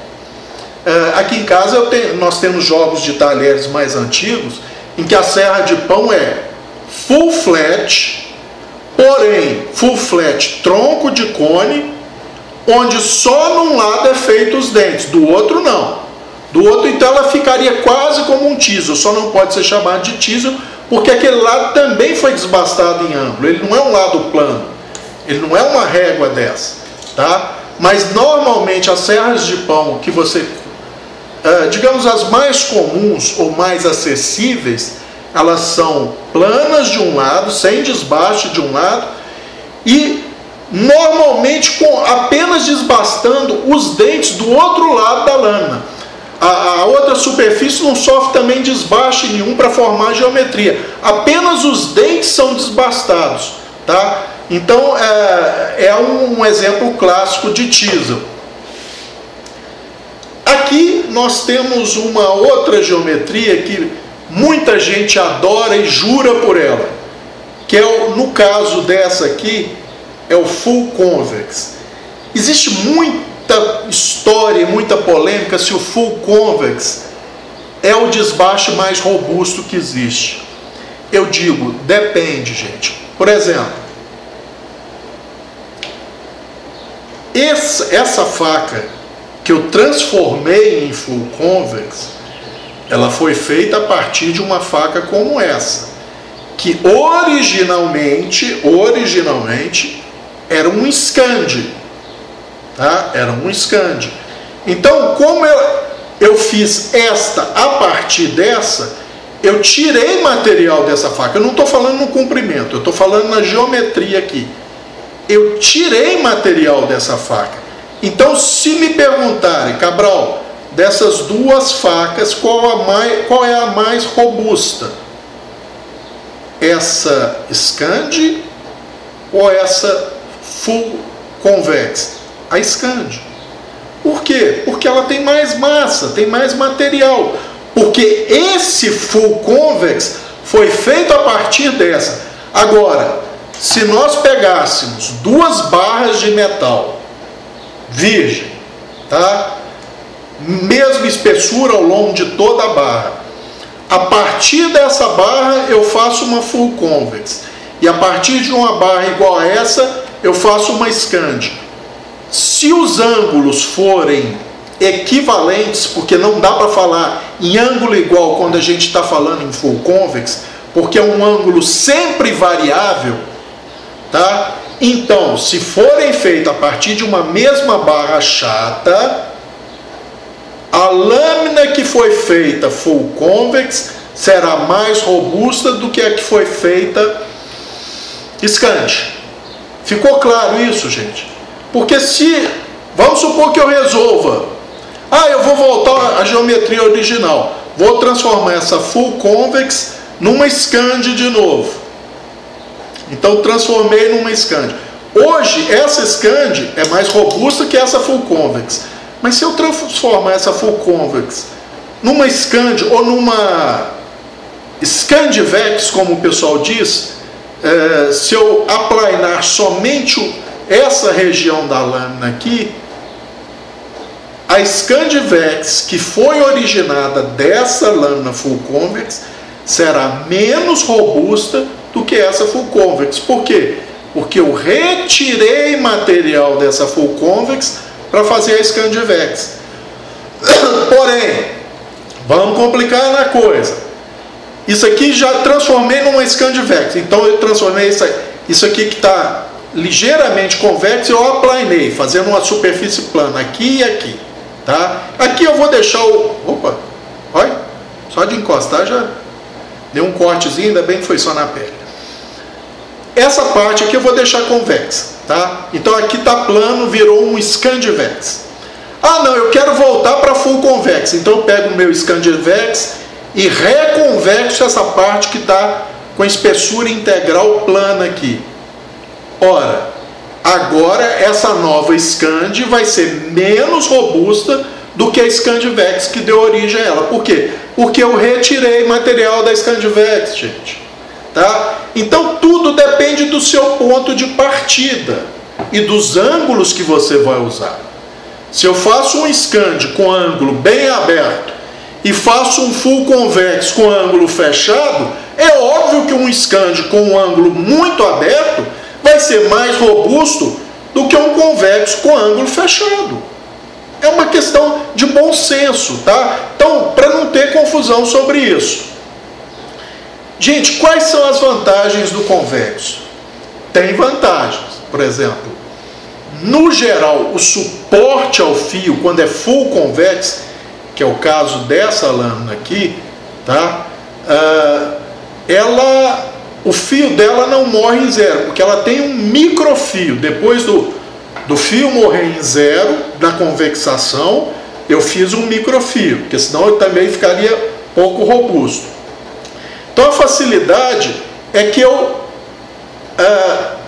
Speaker 1: Aqui em casa nós temos jogos de talheres mais antigos, em que a serra de pão é full flat, porém full flat tronco de cone, onde só num lado é feito os dentes, do outro não. Do outro, então, ela ficaria quase como um chisel, só não pode ser chamado de chisel, porque aquele lado também foi desbastado em ângulo. Ele não é um lado plano, ele não é uma régua dessa, tá? Mas normalmente as serras de pão que você, digamos as mais comuns ou mais acessíveis, elas são planas de um lado, sem desbaste de um lado, e normalmente apenas desbastando os dentes do outro lado da lâmina. A outra superfície não sofre também desbaste nenhum para formar geometria, apenas os dentes são desbastados, tá? Então é um exemplo clássico de teasel. Aqui nós temos uma outra geometria que muita gente adora e jura por ela, que é, no caso dessa aqui, é o full convex. Existe muita história, muita polêmica se o full convex é o desbaste mais robusto que existe. Eu digo, depende, gente. Por exemplo, essa faca que eu transformei em full convex, ela foi feita a partir de uma faca como essa, que originalmente era um Scandi, tá? Era um Scandi. Então, como eu fiz esta a partir dessa, eu tirei material dessa faca. Eu não estou falando no comprimento, eu estou falando na geometria aqui. Eu tirei material dessa faca. Então, se me perguntarem, Cabral, dessas duas facas, qual é a mais robusta? Essa Scandi ou essa full convex? A Scandi. Por quê? Porque ela tem mais massa, tem mais material. Porque esse full convex foi feito a partir dessa. Agora, se nós pegássemos duas barras de metal virgem, tá? Mesma espessura ao longo de toda a barra, a partir dessa barra eu faço uma full convex, e a partir de uma barra igual a essa eu faço uma Scandi. Se os ângulos forem equivalentes, porque não dá para falar em ângulo igual quando a gente está falando em full convex, porque é um ângulo sempre variável, tá? Então, se forem feitos a partir de uma mesma barra chata, a lâmina que foi feita full convex será mais robusta do que a que foi feita Scandi. Ficou claro isso, gente? Porque se, vamos supor que eu resolva, eu vou voltar à geometria original, vou transformar essa full convex numa Scandi de novo. Então transformei numa Scandi. Hoje essa Scandi é mais robusta que essa full convex. Mas se eu transformar essa full convex numa Scandi ou numa Scandivex, como o pessoal diz, se eu aplainar somente essa região da lâmina aqui, a Scandivex, que foi originada dessa lâmina full convex, será menos robusta do que essa full convex. Por quê? Porque eu retirei material dessa full convex para fazer a Scandivex. Porém, vamos complicar na coisa. Isso aqui já transformei numa Scandivex. Então eu transformei isso aqui que está ligeiramente convexo, eu aplainei, fazendo uma superfície plana aqui e aqui. Tá? Aqui eu vou deixar o... Opa! Olha, só de encostar já deu um cortezinho, ainda bem que foi só na pele. Essa parte aqui eu vou deixar convexa, tá? Então aqui está plano, virou um Scandivex. Não, eu quero voltar para full convex. Então eu pego o meu Scandivex e reconvexo essa parte que está com espessura integral plana aqui. Ora, agora essa nova Scandi vai ser menos robusta do que a Scandivex que deu origem a ela. Por quê? Porque eu retirei material da Scandivex, gente. Tá? Então tudo depende do seu ponto de partida e dos ângulos que você vai usar. Se eu faço um Scandi com ângulo bem aberto e faço um full convex com ângulo fechado, é óbvio que um Scandi com um ângulo muito aberto vai ser mais robusto do que um convexo com ângulo fechado. É uma questão de bom senso, tá? Então, para não ter confusão sobre isso. Gente, quais são as vantagens do convexo? Tem vantagens. Por exemplo, no geral, o suporte ao fio, quando é full convex, que é o caso dessa lâmina aqui, tá? O fio dela não morre em zero, porque ela tem um microfio. Depois do fio morrer em zero, da convexação, eu fiz um microfio, porque senão eu também ficaria pouco robusto. Então a facilidade é que eu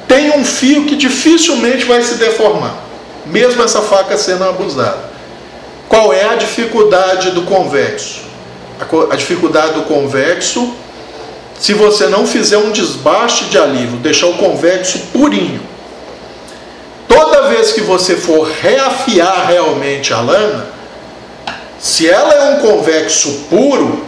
Speaker 1: tenho um fio que dificilmente vai se deformar, mesmo essa faca sendo abusada. Qual é a dificuldade do convexo? A dificuldade do convexo, se você não fizer um desbaste de alívio, deixar o convexo purinho. Toda vez que você for reafiar realmente a lâmina, se ela é um convexo puro,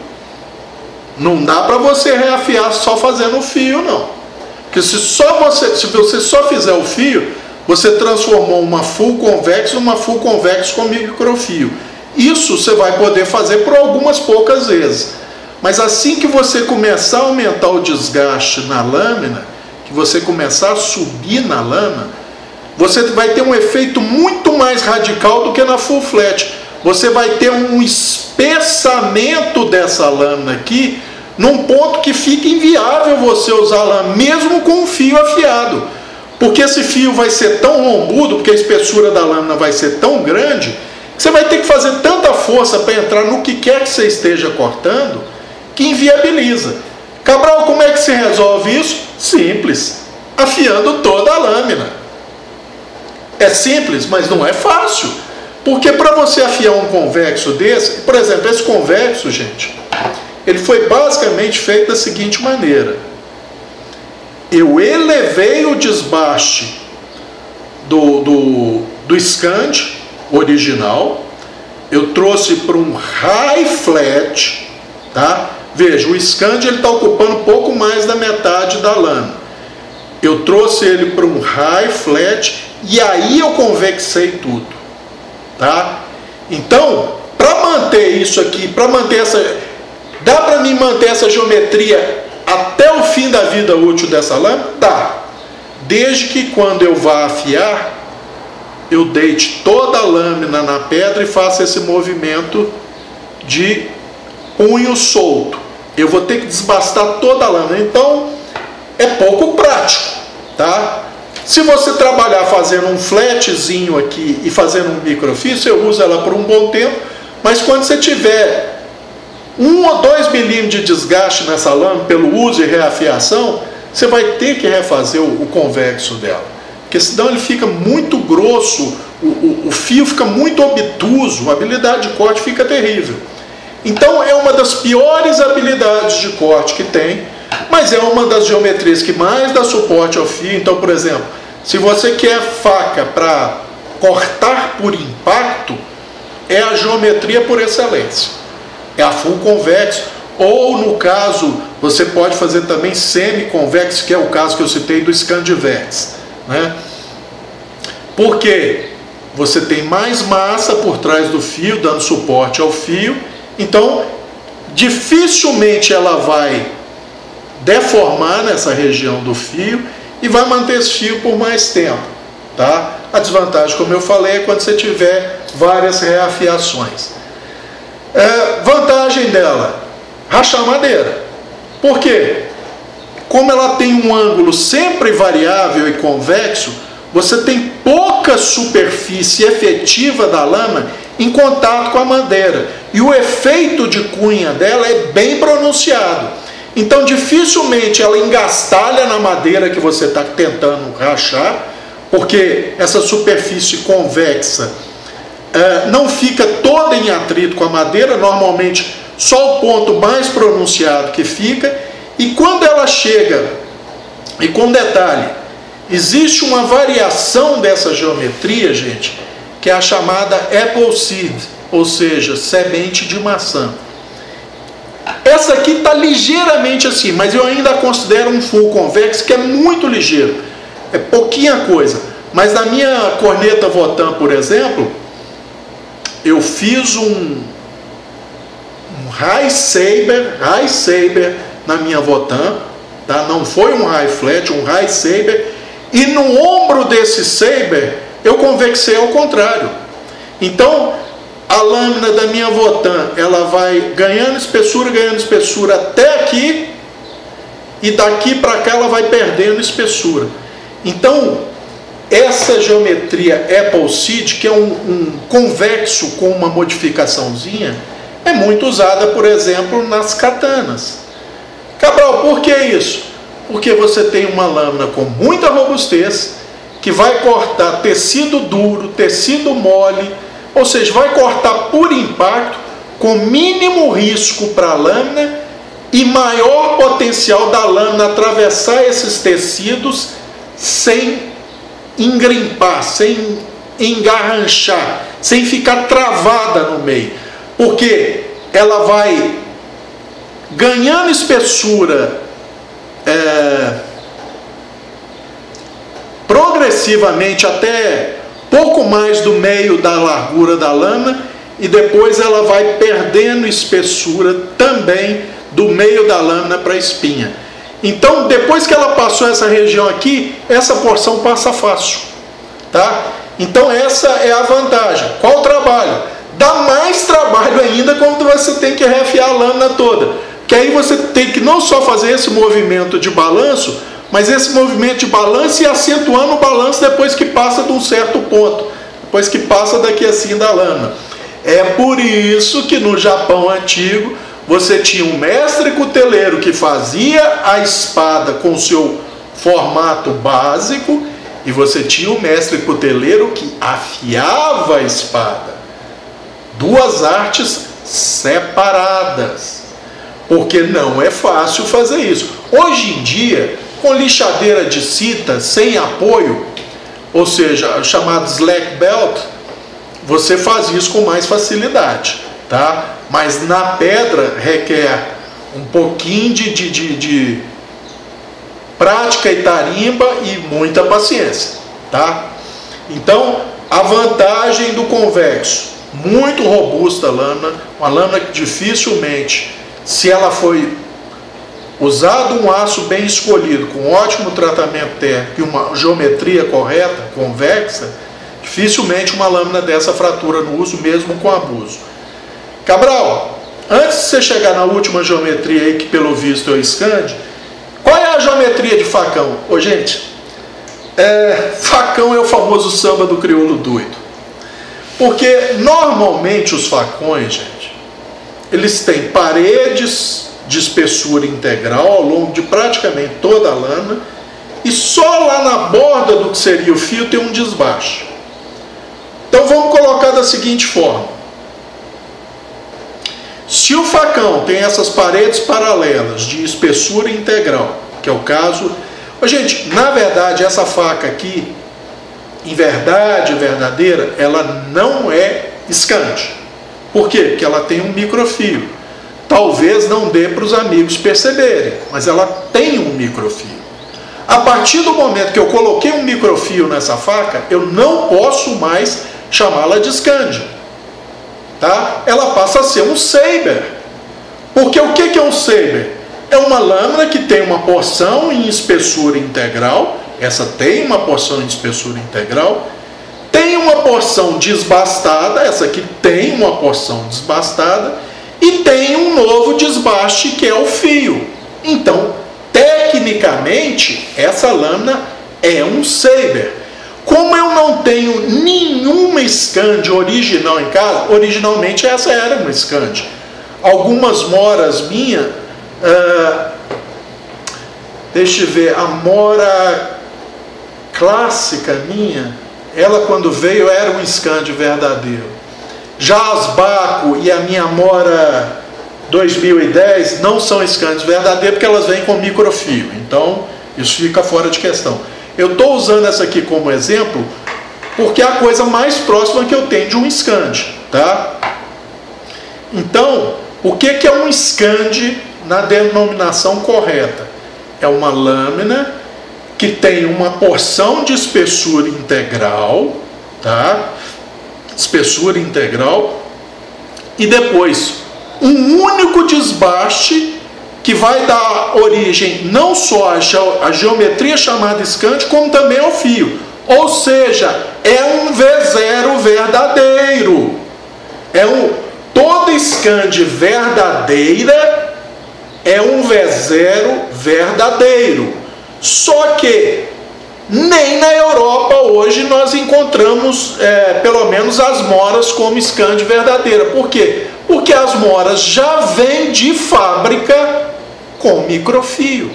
Speaker 1: não dá para você reafiar só fazendo o fio, não. Porque se você só fizer o fio, você transformou uma full convex numa full convex com microfio. Isso você vai poder fazer por algumas poucas vezes. Mas assim que você começar a aumentar o desgaste na lâmina, que você começar a subir na lâmina, você vai ter um efeito muito mais radical do que na full flat. Você vai ter um espessamento dessa lâmina aqui, num ponto que fica inviável você usar a lâmina, mesmo com um fio afiado. Porque esse fio vai ser tão rombudo, porque a espessura da lâmina vai ser tão grande, que você vai ter que fazer tanta força para entrar no que quer que você esteja cortando, que inviabiliza. Cabral, como é que se resolve isso? Simples, afiando toda a lâmina. É simples, mas não é fácil. Porque para você afiar um convexo desse, por exemplo, esse convexo, gente, ele foi basicamente feito da seguinte maneira. Eu elevei o desbaste do Scand original, eu trouxe para um high flat, tá? Veja, o Scand ele está ocupando pouco mais da metade da lâmina. Eu trouxe ele para um high flat e aí eu convexei tudo, tá? Então, para manter isso aqui, para manter essa, dá para mim manter essa geometria até o fim da vida útil dessa lâmina? Dá. Desde que quando eu vá afiar, eu deite toda a lâmina na pedra e faça esse movimento de punho solto. Eu vou ter que desbastar toda a lâmina. Então, é pouco prático, tá? Se você trabalhar fazendo um flatzinho aqui e fazendo um microfio, você usa ela por um bom tempo, mas quando você tiver 1 ou 2 milímetros de desgaste nessa lâmina pelo uso e reafiação, você vai ter que refazer o convexo dela, porque senão ele fica muito grosso, o fio fica muito obtuso, a habilidade de corte fica terrível. Então é uma das piores habilidades de corte que tem, mas é uma das geometrias que mais dá suporte ao fio. Então, por exemplo, se você quer faca para cortar por impacto, é a geometria por excelência. É a full convex, ou no caso, você pode fazer também semi-convex, que é o caso que eu citei do Scandivex, né? Porque você tem mais massa por trás do fio, dando suporte ao fio, então dificilmente ela vai deformar nessa região do fio e vai manter esse fio por mais tempo, tá? A desvantagem, como eu falei, é quando você tiver várias reafiações. Vantagem dela, rachar madeira. Por quê? Como ela tem um ângulo sempre variável e convexo, você tem pouca superfície efetiva da lâmina em contato com a madeira. E o efeito de cunha dela é bem pronunciado. Então dificilmente ela engastalha na madeira que você está tentando rachar, porque essa superfície convexa não fica toda em atrito com a madeira, normalmente só o ponto mais pronunciado que fica. E quando ela chega, e com detalhe, existe uma variação dessa geometria, gente, que é a chamada apple seed, ou seja, semente de maçã. Essa aqui está ligeiramente assim, mas eu ainda considero um full convex, que é muito ligeiro, é pouquinha coisa. Mas na minha corneta Votan, por exemplo, eu fiz um high saber na minha Votan, tá? Não foi um high flat, um high saber, e no ombro desse saber Eu convexei ao contrário. Então, a lâmina da minha Votan, ela vai ganhando espessura até aqui, e daqui para cá ela vai perdendo espessura. Então, essa geometria Appleseed, que é um convexo com uma modificaçãozinha, é muito usada, por exemplo, nas katanas. Cabral, por que isso? Porque você tem uma lâmina com muita robustez, que vai cortar tecido duro, tecido mole, ou seja, vai cortar por impacto, com mínimo risco para a lâmina e maior potencial da lâmina atravessar esses tecidos sem engrimpar, sem engarranchar, sem ficar travada no meio. Porque ela vai ganhando espessura progressivamente até pouco mais do meio da largura da lâmina, e depois ela vai perdendo espessura também do meio da lâmina para a espinha. Então, depois que ela passou essa região aqui, essa porção passa fácil, tá? Então essa é a vantagem. Qual o trabalho? Dá mais trabalho ainda quando você tem que refiar a lâmina toda, que aí você tem que não só fazer esse movimento de balanço, mas esse movimento de balanço e acentuando o balanço depois que passa de um certo ponto, depois que passa daqui assim da lâmina. É por isso que no Japão antigo você tinha um mestre cuteleiro que fazia a espada com seu formato básico, e você tinha o mestre cuteleiro que afiava a espada. Duas artes separadas, porque não é fácil fazer isso. Hoje em dia, com lixadeira de cita sem apoio, ou seja, chamado slack belt, você faz isso com mais facilidade, tá? Mas na pedra requer um pouquinho de prática e tarimba e muita paciência, tá? Então, a vantagem do convexo: muito robusta a lâmina, uma lâmina que dificilmente, se ela foi usado um aço bem escolhido, com ótimo tratamento térmico e uma geometria correta, convexa, dificilmente uma lâmina dessa fratura no uso, mesmo com abuso. Cabral, antes de você chegar na última geometria aí, que pelo visto é o Scandi, qual é a geometria de facão? Ô gente, facão é o famoso samba do crioulo doido. Porque normalmente os facões, gente, eles têm paredes de espessura integral ao longo de praticamente toda a lâmina, e só lá na borda do que seria o fio tem um desbaste. Então vamos colocar da seguinte forma: se o facão tem essas paredes paralelas de espessura integral, que é o caso... Gente, na verdade, essa faca aqui, em verdade verdadeira, ela não é Scandi. Por quê? Porque ela tem um microfio. Talvez não dê para os amigos perceberem, mas ela tem um microfio. A partir do momento que eu coloquei um microfio nessa faca, eu não posso mais chamá-la de Scandi, tá? Ela passa a ser um saber. Porque o que é um saber? É uma lâmina que tem uma porção em espessura integral. Essa tem uma porção em espessura integral. Tem uma porção desbastada. Essa aqui tem uma porção desbastada. E tem um novo desbaste, que é o fio. Então, tecnicamente, essa lâmina é um saber. Como eu não tenho nenhuma Scandi original em casa, originalmente essa era uma Scandi. Algumas moras minhas, deixa eu ver, a mora clássica minha, ela quando veio era um Scandi verdadeiro. Já as Baco e a minha mora 2010 não são Scandis verdadeiros, porque elas vêm com microfio. Então, isso fica fora de questão. Eu estou usando essa aqui como exemplo, porque é a coisa mais próxima que eu tenho de um Scandi, tá? Então, o que é um Scandi na denominação correta? É uma lâmina que tem uma porção de espessura integral, tá? Espessura integral, e depois um único desbaste que vai dar origem não só à geometria chamada Scandi, como também ao fio. Ou seja, é um V0 verdadeiro. Toda Scand verdadeira é um V0 verdadeiro. Só que nem na Europa hoje nós encontramos pelo menos as moras como Scand verdadeira. Por quê? Porque as moras já vêm de fábrica com microfio.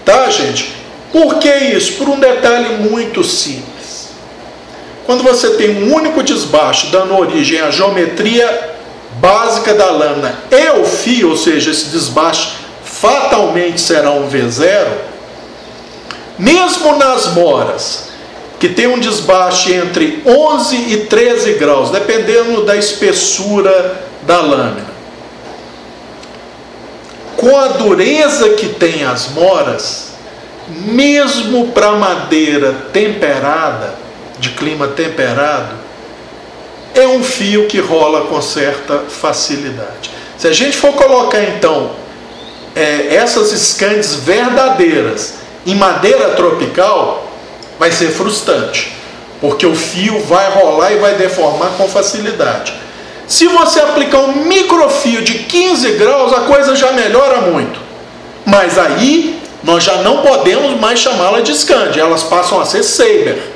Speaker 1: Tá, gente? Por que isso? Por um detalhe muito simples. Quando você tem um único desbaste dando origem à geometria básica da lâmina e o fio, ou seja, esse desbaste fatalmente será um V0, mesmo nas moras, que tem um desbaste entre 11 e 13 graus, dependendo da espessura da lâmina, com a dureza que tem as moras, mesmo para madeira temperada, de clima temperado, é um fio que rola com certa facilidade. Se a gente for colocar então essas Scands verdadeiras em madeira tropical, vai ser frustrante, porque o fio vai rolar e vai deformar com facilidade. Se você aplicar um microfio de 15 graus, a coisa já melhora muito. Mas aí nós já não podemos mais chamá-la de Scand, elas passam a ser Saber.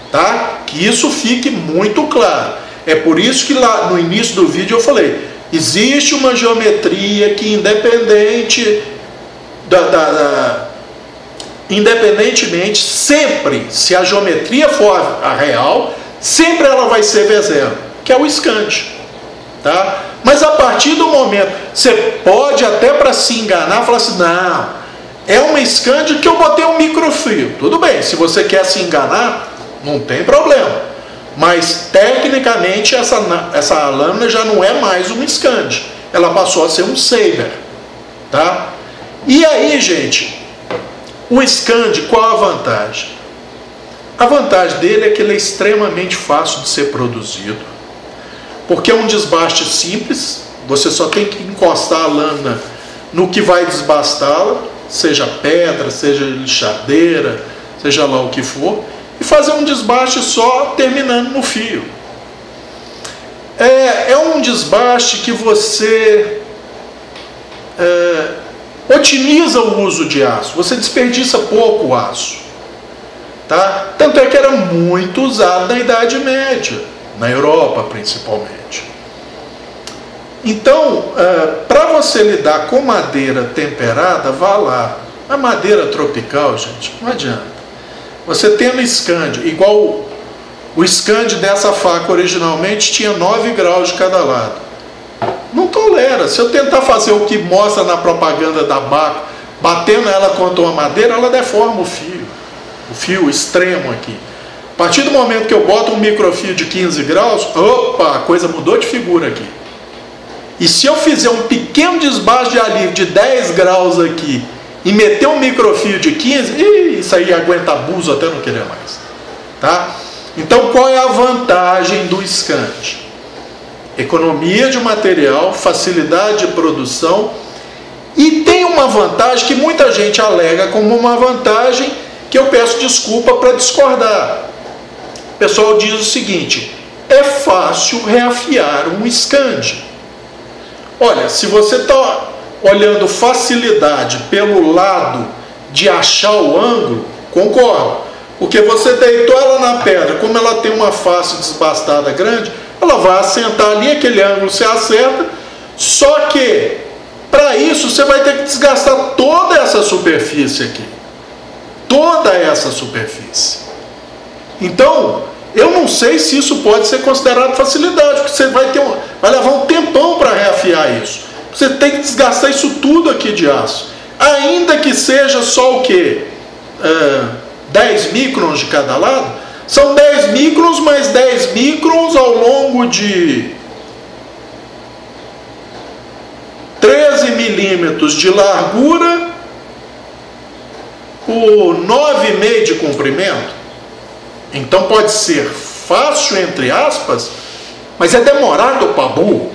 Speaker 1: Tá? Que isso fique muito claro. É por isso que lá no início do vídeo eu falei, existe uma geometria que independentemente, sempre, se a geometria for a real, sempre ela vai ser V0, que é o Scand. Tá? Mas a partir do momento, você pode até para se enganar, falar assim, não, é uma Scand que eu botei um microfio. Tudo bem, se você quer se enganar, não tem problema. Mas, tecnicamente, essa lâmina já não é mais uma Scand. Ela passou a ser um Saber. Tá? E aí, gente, o Scand, qual a vantagem? A vantagem dele é que ele é extremamente fácil de ser produzido, porque é um desbaste simples, você só tem que encostar a lâmina no que vai desbastá-la, seja pedra, seja lixadeira, seja lá o que for, e fazer um desbaste só terminando no fio. É um desbaste que você otimiza o uso de aço, você desperdiça pouco aço. Tá? Tanto é que era muito usado na Idade Média, na Europa principalmente. Então, para você lidar com madeira temperada, vá lá. A madeira tropical, gente, não adianta. Você tendo Scand, igual o Scand dessa faca originalmente tinha 9 graus de cada lado. Não tolera. Se eu tentar fazer o que mostra na propaganda da Baco, batendo ela contra uma madeira, ela deforma o fio extremo aqui. A partir do momento que eu boto um microfio de 15 graus, opa, a coisa mudou de figura aqui. E se eu fizer um pequeno desbaste de alívio de 10 graus aqui e meter um microfio de 15, isso aí aguenta abuso até não querer mais. Tá? Então, qual é a vantagem do Scand? Economia de material, facilidade de produção, e tem uma vantagem que muita gente alega como uma vantagem que eu peço desculpa para discordar. O pessoal diz o seguinte, é fácil reafiar um Scand. Olha, se você está olhando facilidade pelo lado de achar o ângulo, concordo. Porque você deitou ela na pedra, como ela tem uma face desbastada grande, ela vai assentar ali, aquele ângulo você acerta, só que, para isso, você vai ter que desgastar toda essa superfície aqui. Toda essa superfície. Então, eu não sei se isso pode ser considerado facilidade, porque você vai levar um tempão para reafiar isso. Você tem que desgastar isso tudo aqui de aço. Ainda que seja só o quê? 10 microns de cada lado. São 10 microns mais 10 microns ao longo de 13 milímetros de largura por 9,5 de comprimento. Então pode ser fácil, entre aspas, mas é demorado para burro.